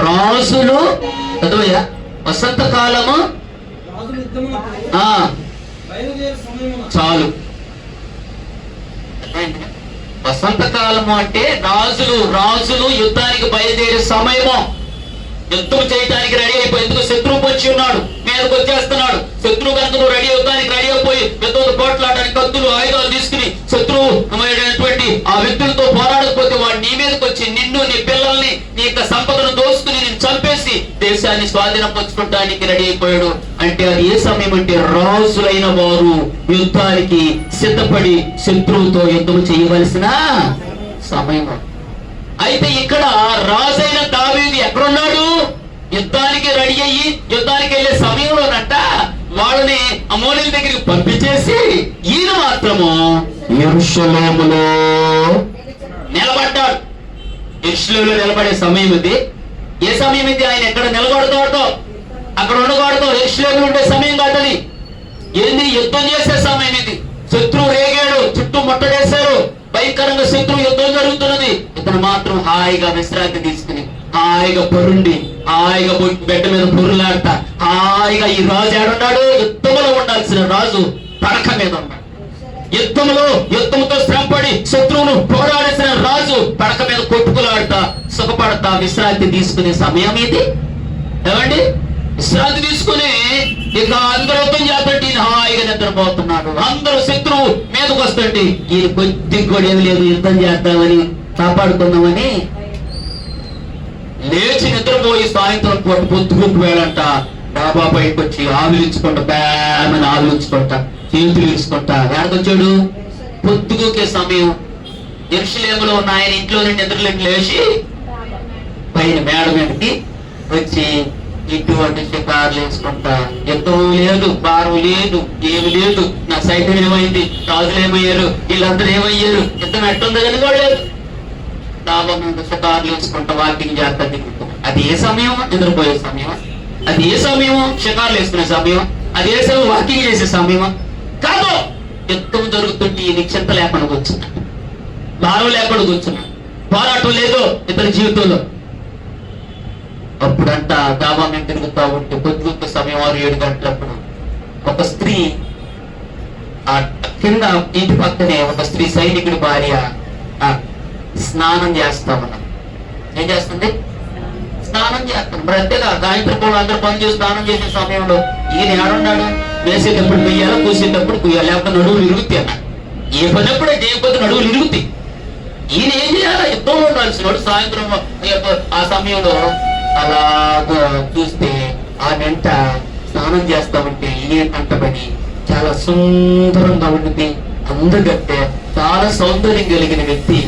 రాజులు, చదువయ్యా, వసంతకాలము చాలు. వసంతకాలము అంటే రాజులు యుద్ధానికి బయలుదేరే సమయము. యుద్ధం చేయడానికి రెడీ అయిపోయి, ఎందుకు శత్రువు పొంచి ఉన్నాడు, మీదకి వచ్చేస్తున్నాడు. శత్రువు కనుక నువ్వు యుద్ధానికి రెడీ అయిపోయి యుద్ధంతో పోట్లాడడానికి కత్తులు, ఆయుధాలు తీసుకుని శత్రువు ఆ వ్యక్తులతో పోరాడకపోతే వాడు నీ మీదకి వచ్చి నిన్ను, నీ పిల్లల్ని, నీ యొక్క సంపదను దోసుకుని నేను చంపేసి దేశాన్ని స్వాధీనపరచుకోవడానికి రెడీ అయిపోయాడు. అంటే అది ఏ సమయం అంటే రాజులైన వారు యుద్ధానికి సిద్ధపడి శత్రువుతో యుద్ధం చేయవలసిన సమయం. అయితే ఇక్కడ రాజైన దావీదు ఎక్కడున్నాడు? యుద్ధానికి రెడీ అయ్యి యుద్ధానికి వెళ్ళే సమయంలోనంట వాళ్ళని అమోనీయుల దగ్గరికి పంపించేసి ఈయన మాత్రము యెరూషలేములో నిలబడ్డాడు. యెరూషలేములో నిలబడే సమయం ఇది. ఏ సమయం ఇది? ఆయన ఎక్కడ నిలబడతాడో అక్కడ ఉండకూడదు. యెరూషలేములో ఉండే సమయం కాదని. ఏంది? యుద్ధం చేసే సమయం ఇది. శత్రువు రేగాడు, చుట్టూ ముట్టడేశారు, భయంకరంగా శత్రువు యుద్ధం జరుగుతున్నది. ఇతను మాత్రం హాయిగా విశ్రాంతి తీసుకుని హాయిగా పొరుండి, హాయిగా బెడ్ మీద పొరులాడతా హాయిగా ఈ రాజు ఏడున్నాడు? యుద్ధంలో ఉండాల్సిన రాజు పడక మీద ఉన్నాడు. యుద్ధంతో శ్రమపడి శత్రువును పోరాడేసిన రాజు పడక మీద కొట్టుకులాడతా సుఖపడతా విశ్రాంతి తీసుకునే సమయం ఇది. ఏమండి? విశ్రాంతి తీసుకుని ఇక అందరూ యుద్ధం చేస్తుంటే ఈయన హాయిగా నిద్రపోతున్నాడు. అందరూ శత్రువు మీదకు వస్తుంటే ఈయన కొద్ది కూడా ఏమి లేదు, యుద్ధం చేద్దామని, కాపాడుకుందామని లేచి నిద్రపోయి సాయంత్రం పొద్దుకుంటూ వేళంట డాబా పైకి వచ్చి ఆవిలించుకుంటా, బేమని ఆవిలించుకుంటా చేతులు ఇరుచుకుంటా ఎక్కడికొచ్చాడు? పొద్దుగుకే సమయం. యెరూషలేములో ఉన్న ఆయన ఇంట్లో నుండి నిద్రలోకి లేచి పైన మేడ మీదకి వచ్చి ఇటువంటి షికారులు వేసుకుంటా, యుద్ధం లేదు, భారం లేదు, ఏమి లేదు, నా సైతం ఏమైంది, రాజులు ఏమయ్యారు, వీళ్ళందరూ ఏమయ్యారు, యుద్ధం ఎట్టుందో కనుకోలేదు. డాబా మీద షికారులు వేసుకుంటా వాకింగ్ చేస్తా దిగుతాం. అది ఏ సమయం? నిద్రపోయే సమయం. అది ఏ సమయం? షికారులు వేసుకునే సమయం. అది ఏ సమయం? వాకింగ్ చేసే సమయం కాదు. యుద్ధం జరుగుతుంటే ఈ నిశ్చింత లేకుండా కూర్చున్నా, భారం లేకుండా కూర్చున్నా, పోరాటం లేదు ఇతని జీవితంలో. అప్పుడంట డాబా మీద తిరుగుతా ఉంటే పొద్దుగుంత సమయం 6-7 గంటలప్పుడు ఒక స్త్రీ ఆ కింద ఇంటి పక్కనే ఒక స్త్రీ సైనికుడి భార్య స్నానం చేస్తా ఉన్నా. ఏం చేస్తుంది? స్నానం చేస్తాను. మరి అంతేగా గాయత్రి కూడా అందరూ పని చేసి స్నానం చేసే సమయంలో ఈయన ఏడున్నాడు? వేసేటప్పుడు వెయ్యాలా, కూసేటప్పుడు కుయ్యాలి, లేకపోతే నడువులు ఇరుగుతాయి అన్న. ఏ పనప్పుడే చేయకపోతే నడువులు ఇరుగుతాయి. ఈయన ఏం చేయాలా? యుద్ధంలో ఉండాల్సిన వాడు. సాయంత్రం ఆ సమయంలో అలాగా చూస్తే ఆ వెంట స్నానం చేస్తా ఉంటే ఈయన కంటబడి చాలా సుందరంగా ఉంటుంది, అందగట్టే చాలా సౌందర్యం కలిగిన వ్యక్తి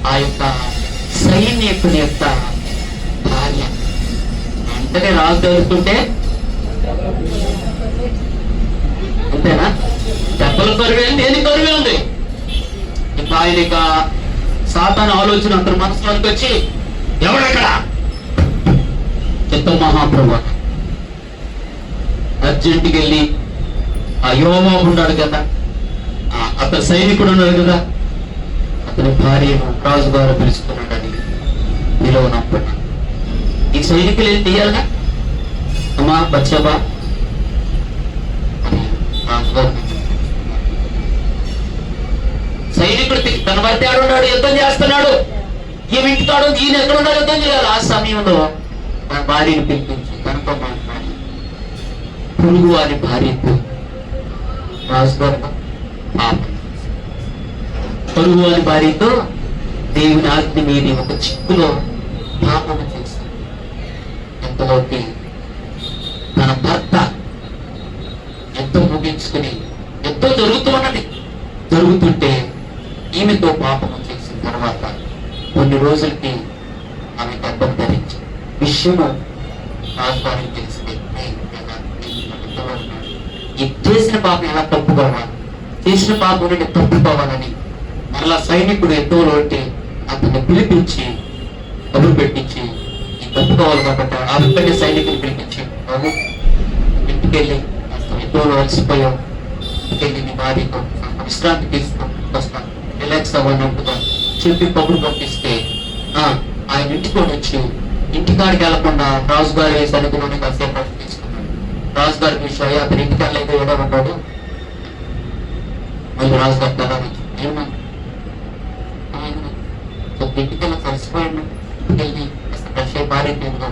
ఆ యొక్క సైనికుని యొక్క భార్య. వెంటనే రాజు తెలుస్తుంటే అంతేనా? దెబ్బలు కరువే, దేని కరువే ఉంది. ఇంకా ఆయన ఇక సాతాను ఆలోచన అందరు మనసులోకి వచ్చి, ఎవడెక్కడ? చిత్త మహాప్రభు అర్జెంటుకి వెళ్ళి ఆ యోవాబు ఉన్నాడు కదా, అతని సైనికుడు ఉన్నాడు కదా, అతని భార్యను రాజుగారు పిలుచుకున్నాడని పిలువనప్పుడు ఈ సైనికులు ఏం తీయాలిగా? అమ్మా బచ్చబా అని రాజుగారు. సైనికుడు తన భర్త ఆడున్నాడు, యుద్ధం చేస్తున్నాడు. ఈమె ఇంటికాడు, ఈయన ఎక్కడున్నాడు? యుద్ధం చేయాలి. ఆ సమయంలో తన భార్యను పిలిపించి తనతో మాట్లాడి పురుగు వారి భార్యకు రాజుగారు పొరుగు వారి భార్యతో దేవుని ఆజ్ఞ మీది ఒక చిక్కులో పాపము చేశాడు. ఎంతలోకి తన భర్త యుద్ధం ముగించుకుని, యుద్ధం జరుగుతుంటే ఈమెతో పాపము చేసిన తర్వాత కొన్ని రోజులకి ఆమె గర్భం ధరించి విషయము రాజుగారికి తెలిసింది. చేసిన పాపం ఎలా తప్పుకోవాలి, చేసిన పాపం నుండి తప్పుకోవాలని మరలా సైనికుడు యుద్ధంలో ఉంటే అతన్ని పిలిపించి కబురు పెట్టించి ఈ తప్పుకోవాలి కాబట్టి ఆ వెంటనే సైనికుని పిలిపించి, బాబు ఇంటికి వెళ్ళి యుద్ధంలో అలసిపోయావు, ఇంటికెళ్ళి నీ భార్యతో విశ్రాంతి తీసుకొని వస్తాను, రిలాక్స్ అవ్వనట్టుగా చెప్పి కబురు పంపిస్తే ఆయన ఇంటికి వచ్చి ఇంటికాడికి వెళ్లకుండా రాజుగారి సన్నిధిలోనే కాసేపు తీసుకున్నాడు. రాజుగారి విషయం అతని ఇంటికి వెళ్ళైతే ఏడమన్నాడు. మళ్ళీ రాజుగారి కదా ఏమన్నా ఇంటికి వెళ్ళి కలిసిపోయాడు, ఇంటికెళ్ళి ఫ్రెష్ అయి పారిపోయింది.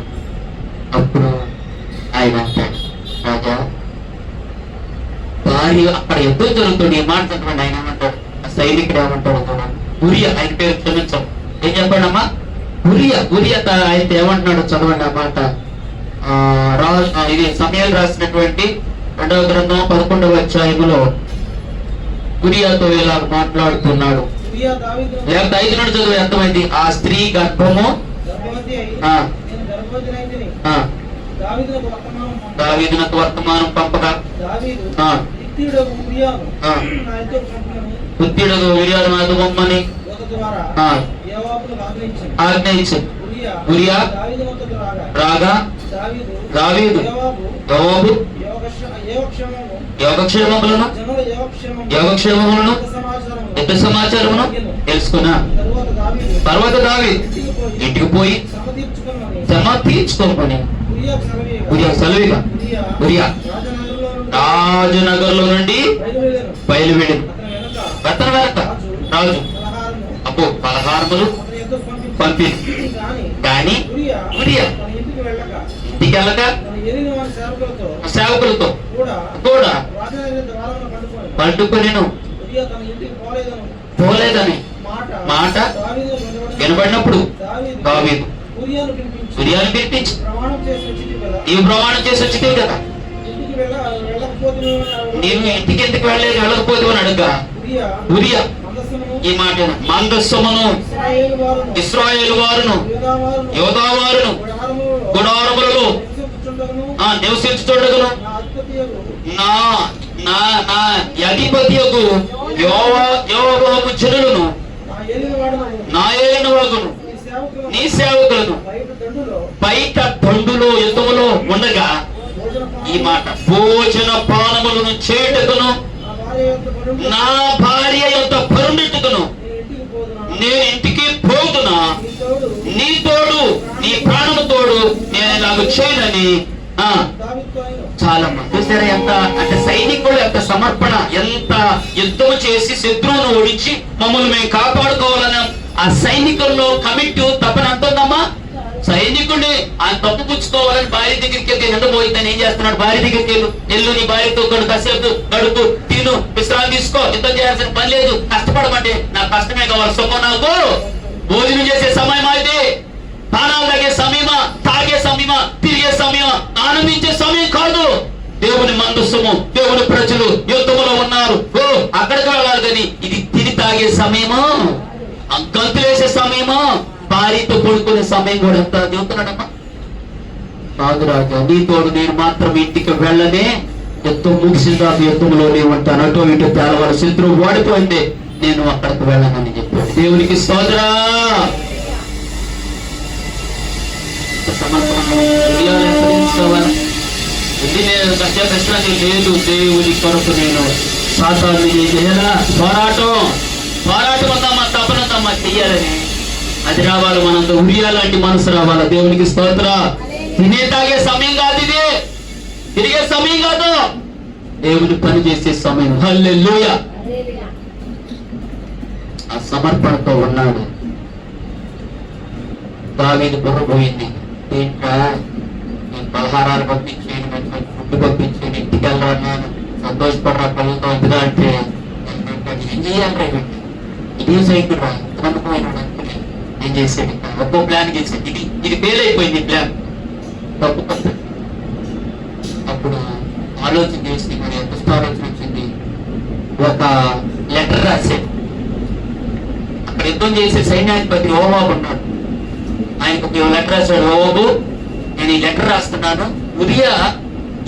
అప్పుడు ఆయన అంటాడు, రాజా భార్య అక్కడ యుద్ధం జరుగుతుంది, ఏ మాట చెప్పండి. ఆయన ఏమంటాడు? సైనికుడు ఏమంటాడు చూడండి. ఉరియా, ఆయన పేరు క్షమించాం. ఏం చెప్పండి అమ్మా? ఉరియా అయితే ఏమంటున్నాడు చదవండి ఆ మాట. ఇది సమయాలు రాసినటువంటి 2వ గ్రంథం 11వ అధ్యాయములో ఉరియాతో ఇలా మాట్లాడుతున్నాడు. లేకపోతే 5 నుండి చదువు ఎంతమైంది? ఆ స్త్రీ గర్భము దావీదునకు వర్తమానం పంపగా పుత్రుడు ఉరియాను అదుగొమ్మని ఆజ్ఞయించింది. ఉరియా రాగా దావీదు యోవాబు యోగక్షేమములను యుద్ధ సమాచారమును తెలుసుకున్నా. తర్వాత దావీదు ఇంటికి పోయి శ్రమ తీర్చుకోమని ఉరియా సెలవిగా ఉరియా రాజనగర్లో నుండి బయలువెళ్ళింది. అతని వెనక రాజు అప్పు పలహారములు పంపింది. కానీ ఉరియా ఇంటికి వెళ్ళక సేవకులతో కూడా పండుకొని పోలేదని మాట వినబడినప్పుడు దావీదు ఉరియాను పిలిపించి ఈ ప్రమాణం చేసి వచ్చింది కదా, నీవు ఇంటికి ఎందుకు వెళ్ళకపోతే అని అడుగా ఉరియా ఈ మాట మందస్సమును ఇశ్రాయేలు వారును యోధా వారును గుడారములలో నివసించుచుండగను నా నా నా అధిపతియకు యోవాబు జనులను నా ఏలిన వాగును నీ సేవకులను బయట దండులో యుద్ధములో ఉండగా ఈ మాట భోజన పానములను చేయుటకును నా భార్య యొక్క పరుండుటకును నేను ఇంటికి పోతున్నా, నీ తోడు నీ ప్రాణము తోడు నేను ఇలాగ చేయనని చాలా మంది చూసారా? ఎంత అంటే సైనికుల యొక్క సమర్పణ, ఎంత యుద్ధం చేసి శత్రువును ఓడించి మమ్మల్ని మేము కాపాడుకోవాలని ఆ సైనికుల్లో కమిట్ తప్పని అంటుందమ్మా. సైనికుడిని ఆయన తప్పు పుచ్చుకోవాలని భార్య దగ్గరికి వెళ్తే నిండబోయిందని ఏం చేస్తున్నాడు? భార్య దగ్గరికి వెళ్ళు నీ భార్యతో కాసేపు గడుపు, తిను, విశ్రాంతి తీసుకో, యుద్ధం చేయాల్సిన పని లేదు, కష్టపడమంటే నాకు కష్టమే కావాలి, సుఖం నాకు భోజనం చేసే సమయం అయితే, పానాలు తాగే సమయమా, తాగే సమయమా, తిరిగే సమయమా, ఆనందించే సమయం కాదు. దేవుని మందస్సము, దేవుని ప్రజలు యుద్ధములో ఉన్నారు, అక్కడికి వెళ్ళాలి. కానీ ఇది తిని తాగే సమయమా, గంతులు వేసే సమయమా, భార్యతో పడుకునే సమయం కూడా ఎంత చెబుతున్నాడమ్మా. కాదు రాజా, నీ తోడు నేను మాత్రం ఇంటికి వెళ్ళనే, యుద్ధం ముగిసిందా యుద్ధంలోనే ఉంటాను, అటో ఇటో తేలవాళ్ళ శత్రువు ఓడిపోయింది, నేను అక్కడికి వెళ్ళనని చెప్పాడు. దేవునికి స్తోత్రం. లేదు, దేవుని కొరకు నేను సాతాన్ని చేయాలా, పోరాటం ఉందమ్మా, తపనందమ్మా చెయ్యాలని. అది రావాలి, మనంతా ఉరియా లాంటి మనసు రావాలా. దేవునికి స్తోత్ర. తినే తాగే సమయం కాదు, ఇది తిరిగే సమయం కాదు, దేవుని పని చేసే సమయం. హల్లెలూయా. ఆ సమర్పణతో ఉన్నాడు. దావీదు బుర్ర పోయింది, ఏంట్రా నేను పలహారాలు పంపించేది, ఫుడ్ పంపించేది, ఇంటికి వెళ్ళాను, సంతోషపడరా పనులతో ఎందుగా అంటే ఏం చేయాలి? ఇదే సైకిల్ రా, నమ్మకమైనాడు అనుకుని నేను చేసేది ఒక్కో ప్లాన్ చేసేది. ఇది ఫెయిల్ అయిపోయింది ప్లాన్, తప్పు. అప్పుడు ఆలోచన చేసి మరి ఎంత ఆలోచన వచ్చింది, ఒక లెటర్ రాశాడు. అక్కడ యుద్ధం చేసే సైన్యాధిపతి ఓవాబు ఉన్నాడు, ఆయనకు ఒక లెటర్ రాశాడు. ఓవాబు, నేను ఈ లెటర్ రాస్తున్నాను, ఉరియా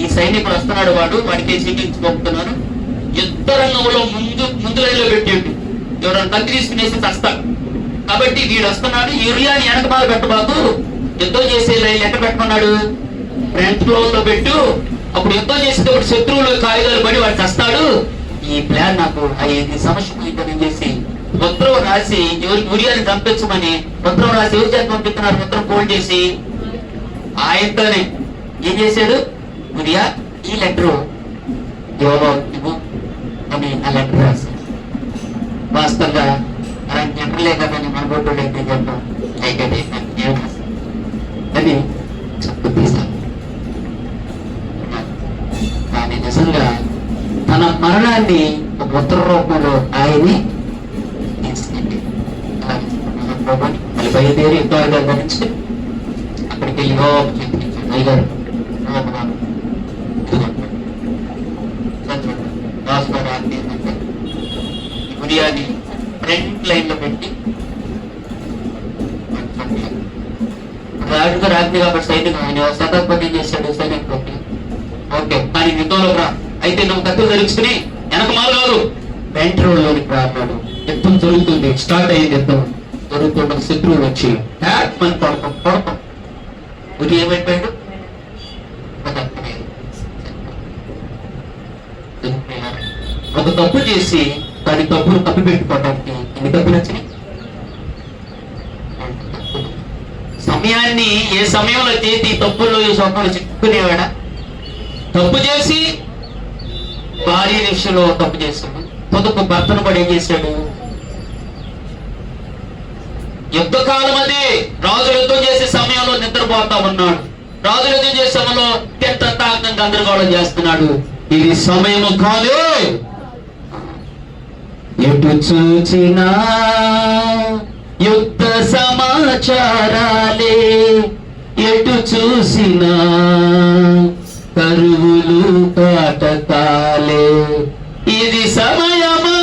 ఈ సైనికుడు వస్తున్నాడు, వాడికి సీటించి పంపుతున్నాను, యుద్ధ రంగంలో ముందు లైన్లో పెట్టేట్టు, ఎవరైనా కత్తి తీసుకునేసి చస్తాడు, కాబట్టి వీడు వస్తున్నాడు, యూరియాని వెనక బాగా పెట్టబాకు, యుద్ధం చేసే లైన్ ఎక్కడ పెట్టమన్నాడు? ఫ్రంట్ ఫ్లోర్ లో పెట్టు, అప్పుడు యుద్ధం చేసేటప్పుడు శత్రువులు కాగితాలు పడి వాడు చస్తాడు. ఈ ప్లాన్ నాకు 5 సంవత్సరం చేసి పత్రం రాసి యూరియాని చంపించమని పత్రం రాసి ఎవరి చేత పంపిస్తున్నారు? పత్రం ఫోల్డ్ చేసి ఆయనతోనే ఏం చేశాడు? యూరియా ఈ లెటర్ ఎవరో ఇవ్వు అని ఆ లెటర్ రాశాడు. వాస్తవంగా ఆయన లెటర్లే కదని మన బొడ్డు అయితే చెప్పడం అని చెప్పు తీశాను. కానీ నిజంగా తన మరణాన్ని ఒక ఉత్తర రూపంలో ఆయన్ని తీసుకెళ్ళి మళ్ళీ బయలుదేరి యుద్ధాలుగా ధరించి అక్కడికి వెళ్ళి చూపించాడు. అయ్యారు ఉరియాని ఫ్రంట్ లైన్ లో పెట్టి రాజుగా రాజ్ఞి కాబట్టి సైనికుడు ఆయన శతాధిపతి చేశాడు సైనికుడికి. ఓకే, కానీ యుద్ధంలో రా, అయితే నువ్వు కత్తులు ధరించుకుని వెనక మారు వెంట రోడ్లోనికి రాన్నాడు. యుద్ధం జరుగుతుంది, స్టార్ట్ అయ్యింది. యుద్ధం జరుగుతున్న శత్రువులు వచ్చి మన పడపం ఉరి ఏమైపోయాడు? ఒక తప్పు చేసి దాని తప్పులు తప్పు పెట్టుకోవడానికి ఎన్ని తప్పులు వచ్చినాయి? సమయాన్ని ఏ సమయంలో చేతి తప్పుల్లో ఈ స్వప్నంలో చిక్కుకునేవాడా? తప్పు చేసి భార్య విషయంలో తప్పు చేశాడు, పొదుపు భర్తను పడి ఏం చేశాడు? యుద్ధకాలం అది, రాజు యుద్ధం చేసే సమయంలో నిద్రపోతా ఉన్నాడు, రాజు యుద్ధం చేసే సమయంలో తింటాగ్నం గందరగోళం చేస్తున్నాడు. ఇది సమయము కాదు. ఎటు చూచినా యుద్ధ సమాచారాలే, ఎటు చూసినా కరువులు కాటకాలే ఇది సమయమా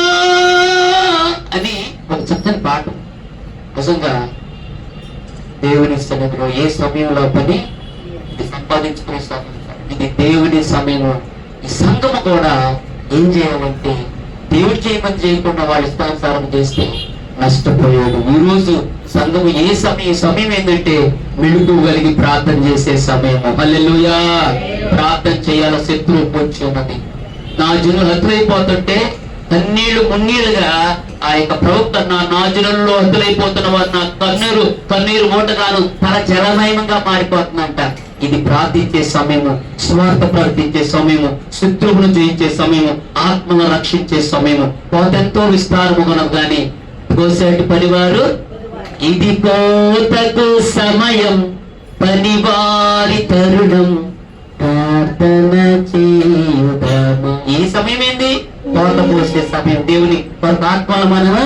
అని ఒక చక్కని పాట. నిజంగా దేవుని సన్నిధిలో ఏ సమయంలో పని ఇది సంపాదించుకునే సమయం, ఇది దేవుని సమయం. ఈ సంఘము కూడా ఏం చేయాలంటే దేవుడు చేయమని చేయకుండా వాళ్ళ ఇష్టానుసారం చేస్తే నష్టపోయాడు. ఈ రోజు సంఘము ఏ సమయం ఏంటంటే మెలుగు కలిగి ప్రార్థన చేసే సమయం. హల్లెలూయా. ప్రార్థన చేయాల, శత్రువు పొంచి ఉన్నది. నా జనులు హతులైపోతుంటే కన్నీళ్లు మున్నీళ్ళుగా ఆ యొక్క ప్రవక్త నా జనుల్లో హతులైపోతున్న వారు నా కన్నీరు మూటగాను తన జలమయంగా మారిపోతుందంట. ఇది ప్రార్థించే సమయము, స్వార్థ ప్రార్థించే సమయము, శత్రువును జయించే సమయము, ఆత్మను రక్షించే సమయము. కోతెంతో విస్తారముగా కానీ కోసేటి పనివారు ఇది కోతకు సమయం, పనివారి తరుణం, ప్రార్థన చేయుదాము. ఈ సమయం ఏంది? కోత పోసే సమయం. దేవుని ఆత్మల మనం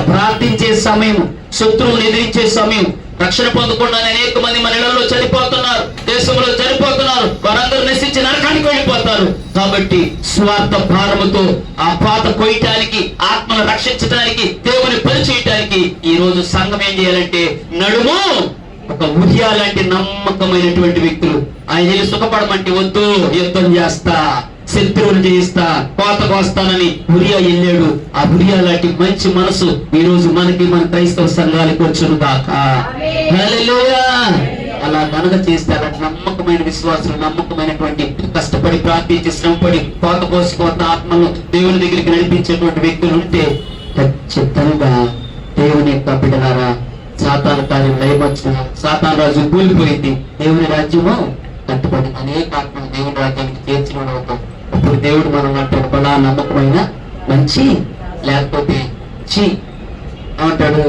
ప్రార్థించే సమయం, శత్రువుని ఎదిరించే సమయం. రక్షణ పొందకుండా అనేక మంది మన ఇళ్లలో చనిపోతున్నారు, దేశంలో చనిపోతున్నారు. వారందరూ నశించి నరకానికి వెళ్ళిపోతారు. కాబట్టి స్వార్థ భారముతో ఆ పాత కొయ్యటానికి, ఆత్మను రక్షించడానికి, దేవుని పని చేయటానికి ఈ రోజు సంఘం ఏం చేయాలంటే నడుము ఒక ఉరియా లాంటి నమ్మకమైనటువంటి వ్యక్తులు. ఆయన సుఖపడమంటే వద్దు, యుద్ధం చేస్తా, శత్రువులు జయిస్తా, కోతకు వస్తానని ఉరియా వెళ్ళాడు. ఆ ఉరియా లాంటి మంచి మనసు ఈ రోజు మనకి, మన క్రైస్తవ సంఘాలకు వచ్చును గాక. హల్లెలూయా. అలా కనుక చేస్తే అలాంటి నమ్మకమైన విశ్వాసులు, నమ్మకమైనటువంటి కష్టపడి ప్రార్థించి శ్రమపడి కోత కోసుకొన్న ఆత్మను దేవుని దగ్గరికి నడిపించేటువంటి వ్యక్తులు ఉంటే ఖచ్చితంగా దేవుని యొక్క బిడ్డలారా సాతాను కార్యం లయమొచ్చిన, సాతాను రాజు కూలిపోయింది, దేవుని రాజ్యము కట్టుబడి అనేక ఆత్మలు దేవుని రాజ్యానికి చేర్చిన అవుతాం. ఇప్పుడు దేవుడు మనం అంటాడు బలా నమ్మకమైన మంచి, లేకపోతే చి ఏమంటాడు?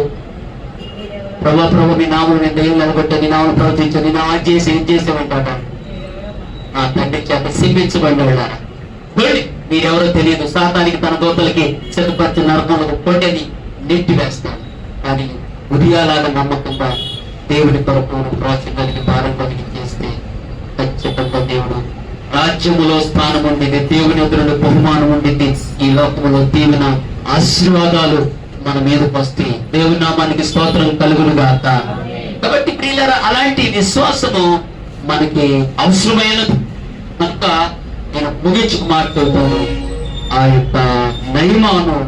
ప్రభు నీ నామను నేను దయ్యం నిలబెట్టా, నీ నామను ప్రవర్తించా, నీ నామం చేసి ఏం చేసామంటాడు? నా తండ్రి చేత సిగ్గించబడ్డా. మీరెవరో తెలియదు. సాతానికి తన దూతలకి సిద్ధపరిచిన నరకంలో కొట్టేది నెట్టి వేస్తాను. కానీ ఉదయాలాగా నమ్మకంగా దేవుడి కొరకు ప్రాచీన కలిగి భారం కలిగి చేస్తే ఖచ్చితంగా దేవుడు రాజ్యములో స్థానం ఉండేది, దేవుని ఎదురులో బహుమానం ఉండేది. ఈ లోకములో దీవెన ఆశీర్వాదాలు మన మీదకి వస్తే దేవుని నామానికి స్తోత్రం కలుగును గాక. కాబట్టి ప్రియులారా, అలాంటి విశ్వాసము మనకి అవసరమైనది కనుక నేను ముగించుకు మాట్లాడుతాను. ఆ యొక్క నయమాను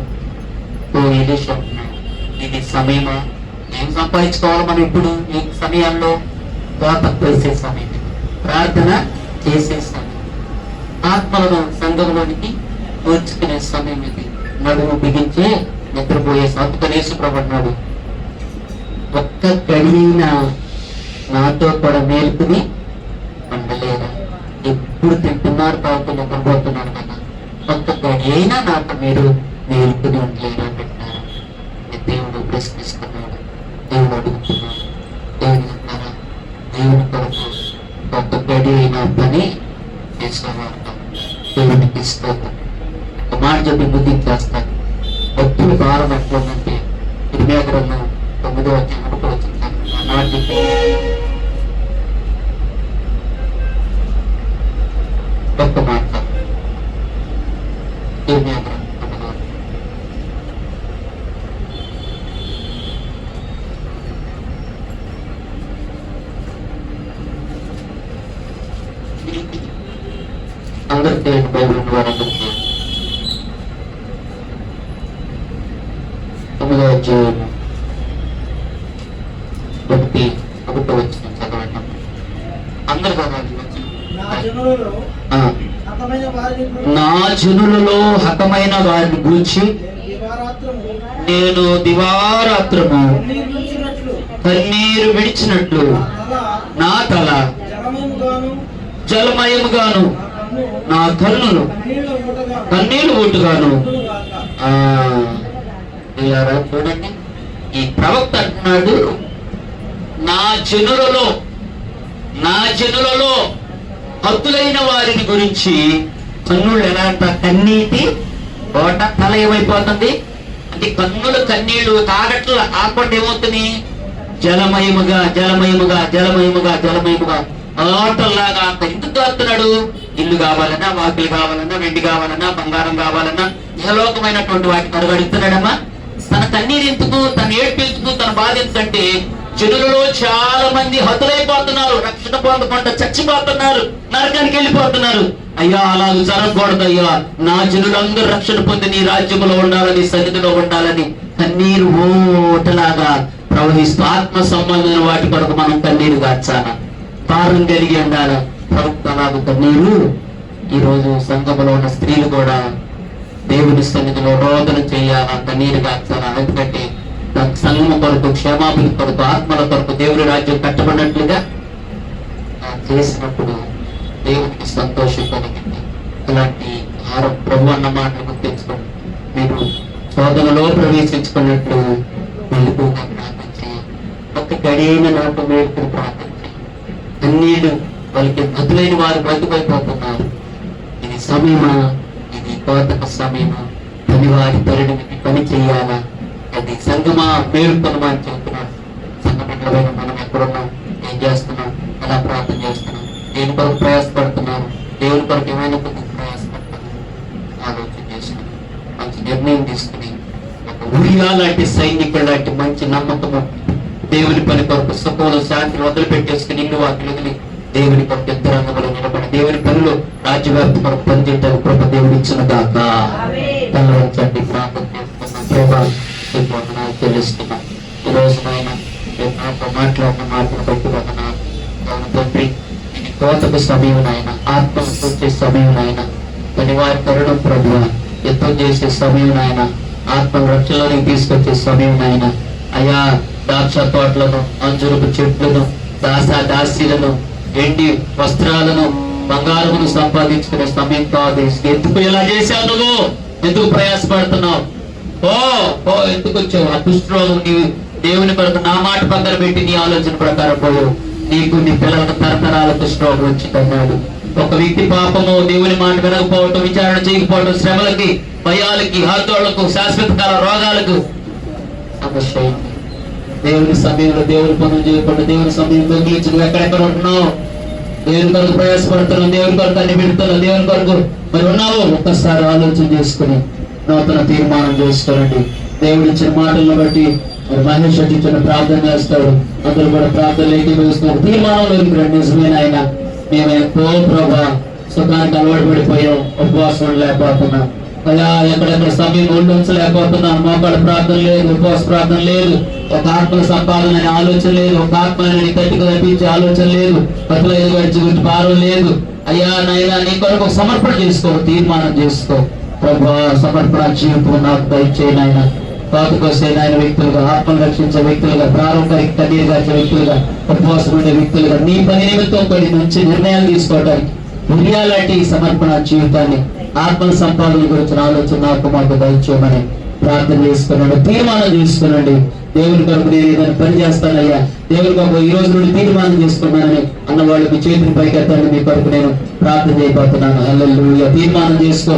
ఇది సమయమా? ఏం సంపాదించుకోవాలి మనం ఇప్పుడు ఈ సమయాల్లో? కోత వేసే సమయం, ప్రార్థన చేసే సమయం, ఆత్మలను సంఘంలోనికి కూర్చుకునే సమయం. ఇది నడుము బిగించే నిద్రపోయే సంతనేసి ప్రభన్నాడు. ఒక్క గడిన నాతో కూడా మేలుకుని ఉండలేరా? ఎప్పుడు తింటున్నారు, తాగుతూ నిద్రపోతున్నారు కదా, ఒక్క గడి అయినా నాతో మీరు మేలుకుని ఉండలేరా పెట్టారు. దేవుడు ప్రశ్నిస్తున్నాడు, దేవుడు అడుగుతున్నాడు. దేవుని అంటారా? దేవుని కొరకు ఒక్క గడి అయినా పని చేసేవారు దేవునికి ఇష్టం. ఒక మాట చెప్పి ముద్దించేస్తాను. భక్తులు భారం ఎట్లుందంటే ఇరవై గ్రంథం 9వ అధ్యాయం కూడా చెప్తాను. ఆ మాట చెప్పి ఒక్క మాట ఇరవై గ్రంథం 9వ అందరికీ బైబిల్ వారందరికీ 9వ అధ్యాయం 1వ వచనం చదవండి. అందరు చదవండి. నా జనులలో హతమైన వారిని గురించి నేను దివారాత్రము కన్నీరు విడిచినట్లు నా తల జలమయముగాను, నా కన్నులు కన్నీళ్లు ఊటుగాను. చూడండి, ఈ ప్రవక్త అంటున్నాడు, నా జనులలో హద్దులైన వారిని గురించి కన్నులు ఎలా అంట? కన్నీటి ఓట. తల ఏమైపోతుంది అంటే కన్నులు కన్నీళ్లు తాగట్లు ఆకుండా ఏమవుతుంది? జలమయముగా జలమయముగా జలమయముగా జలమయముగా ఆటల్లాగా అంత ఎందుకు కాస్తున్నాడు? ఇల్లు కావాలన్నా, వాకిలు కావాలన్నా, వెండి కావాలన్నా, బంగారం కావాలన్నా, ఇహలోకమైనటువంటి వాటిని అడుగుతున్నాడమ్మా. తన కన్నీరు ఎందుకు, తన ఏడ్పించుకు, తన బాధ ఎందుకంటే జనులలో చాలా మంది హతులైపోతున్నారు, రక్షణ పొందకుండా చచ్చిపోతున్నారు, నరకానికి వెళ్ళిపోతున్నారు. అయ్యా అలా జరగకూడదు అయ్యా, నా జనులందరూ రక్షణ పొంది నీ రాజ్యంలో ఉండాలని, సన్నిధిలో ఉండాలని కన్నీరు ఓటలాగా ప్రవహిస్తూ ఆత్మ సంబంధమైన వాటి కొరకు మనం కన్నీరు గార్చాలా, కారణం కలిగి ఉండాలా. ప్రభుత్వం కన్నీరు ఈరోజు సంఘములో ఉన్న స్త్రీలు కూడా దేవుని సన్నిధిలో రోదన చేయాలా, కన్నీరు గార్చాలా. ఎందుకంటే సంఘం కొరకు, క్షేమాభివృద్ధి కొరకు, ఆత్మల కొరకు దేవుని రాజ్యం కట్టబడినట్లుగా చేసినప్పుడు దేవునికి సంతోషం కలిగింది. ఇలాంటి ఆహారం ప్రభు అన్న మాటలు గుర్తించుకోండి. మీరు శోధనలో ప్రవేశించుకున్నట్లు మెలుగుగా ప్రార్థన చేయాలి. ఒక గడియైన నాకు మేలుకుని ప్రార్థన చేయాలి. అన్నిళ్ళు వాళ్ళకి బతులైన వారు బతుకైపోతున్నారు. ఇది సమయమా, ఇది కోతక సమయమా, పనివారి పరిణికి పని చేయాలా, అది సంఘమా మేలుకొనమా అని చెప్తున్నాడు. సంఘ బిడ్డలైన మనం ఎక్కడున్నాం, ఏం చేస్తున్నాం, ఎలా ప్రార్థన చేస్తున్నాం, దేని కొరకు ప్రయాసపడుతున్నాం, దేవుని కొరకు ఏమైనా కొద్దిగా ప్రయాసపడుతున్నాం, ఆలోచన చేసుకుని మంచి నిర్ణయం తీసుకుని ఒక ఊరియా లాంటి సైనికుడు లాంటి మంచి నమ్మకము దేవుని పని కొరకు సుఖంలో శాంతిని వదిలిపెట్టేసుకుని ఇల్లు వాకి వదిలి దేవుని కొరకు ఇద్దరు రంగంలో నిలబడి దేవుని పనిలో రాజ్యవ్యాప్తి కొరకు పనిచేయడానికి కృప దేవుడు ఇచ్చిన దాక తలవంచండి. ప్రార్థన చేస్తున్న ప్రేమ తెలుస్తున్నా ఈ రోజు నాయన నాతో మాట్లాడిన మాటలు బట్టి వదనాలు. తండ్రి ఇది కోతకు సమయం నాయన, ఆత్మను చూసే సమయం నాయన, పని వారి కరుణం ప్రభువ యుద్ధం చేసే సమయం నాయన, ఆత్మ రక్షణలోనికి తీసుకొచ్చే సమయం నాయన. అయా ద్రాక్ష తోటలను, అంజురపు చెట్లను, దాసీలను, ఎండి వస్త్రాలను, బంగారమును సంపాదించుకునే సమయం కాదు. ఎందుకు ఇలా చేశావు? నువ్వు ఎందుకు ప్రయాసపడుతున్నావు? ఓ ఎందుకు వచ్చావు? ఆ దుష్టురోగం నీవు దేవుని కొరకు నా మాట పక్కన పెట్టి నీ ఆలోచన ప్రకారం పోయావు. నీకు నీ పిల్లలకు తరతరాలకు దుష్టురోగం వచ్చిందన్నాడు. ఒక వ్యక్తి పాపము, దేవుని మాట వినకపోవటం, విచారణ చేయకపోవటం, శ్రమలకి, భయాలకి, ఆందోళనకు, శాశ్వత కాల రోగాలకు సమస్య. దేవుని సమయంలో దేవుని పనులు చేయకుండా దేవుని సమయం దొంగిలించి నువ్వు ఎక్కడెక్కడ ఉంటున్నావు? దేవుని కొరకు ప్రయాసపడుతున్నావు, దేవుని కొరకు అన్ని పెడుతున్నావు, దేవుని కొరకు మరి ఉన్నావు. ఒక్కసారి ఆలోచన చేసుకుని నూతన తీర్మానం చేసుకోనండి. దేవుడు ఇచ్చిన మాటలను బట్టి మరి మహేష్ ఇచ్చిన ప్రార్థన చేస్తాడు, అందరూ కూడా ప్రార్థనలు ఏకీభవిస్తున్నారు. తీర్మానంలోకి రండి. నిజమైన ఆయన మేము ఎంతో ప్రభా సుఖానికి అలవాటు పడిపోయాం, ఉపవాసం లేకపోతున్నాం అలా, ఎక్కడెక్కడ సమయం ఉంచలేకపోతున్నాం. మోకాళ్ళ ప్రార్థన లేదు, ఉపవాస ప్రార్థన లేదు, ఒక ఆత్మల సంపాదన అనే ఆలోచన లేదు, ఒక ఆత్మని గట్టిగా రప్పించే ఆలోచన లేదు, పట్ల గురించి భారం లేదు. అయ్యా నాయనా నీ కొరకు సమర్పణ చేసుకో, తీర్మానం చేసుకో. ప్రభా సమర్పణ జీవితం నాకు దయచేయి నాయన. కాతుకొసే నాయన వ్యక్తులుగా, ఆత్మను రక్షించే వ్యక్తులుగా, ప్రారంభానికి కన్నీరు కాచే వ్యక్తులుగా, ఉపవాసం ఉండే వ్యక్తులుగా, నీ పని నిమిత్తం కొన్ని మంచి నిర్ణయాలు తీసుకోవడానికి లాంటి సమర్పణ జీవితాన్ని, ఆత్మ సంపాదన గురించిన ఆలోచన నాకు మాకు దయచేయమని ప్రార్థన చేసుకున్నాడు. తీర్మానం చేసుకున్నాండి. దేవుని కొరకు నేను ఏదైనా పని చేస్తానయ్యా, దేవుని కొరకు ఈ రోజు నుండి తీర్మానం చేసుకున్నానని అన్న వాళ్ళకి చేతులు పైకెత్తండి. మీ కొరకు నేను ప్రార్థన చేయబోతున్నాను. హల్లెలూయా. తీర్మానం చేసుకో.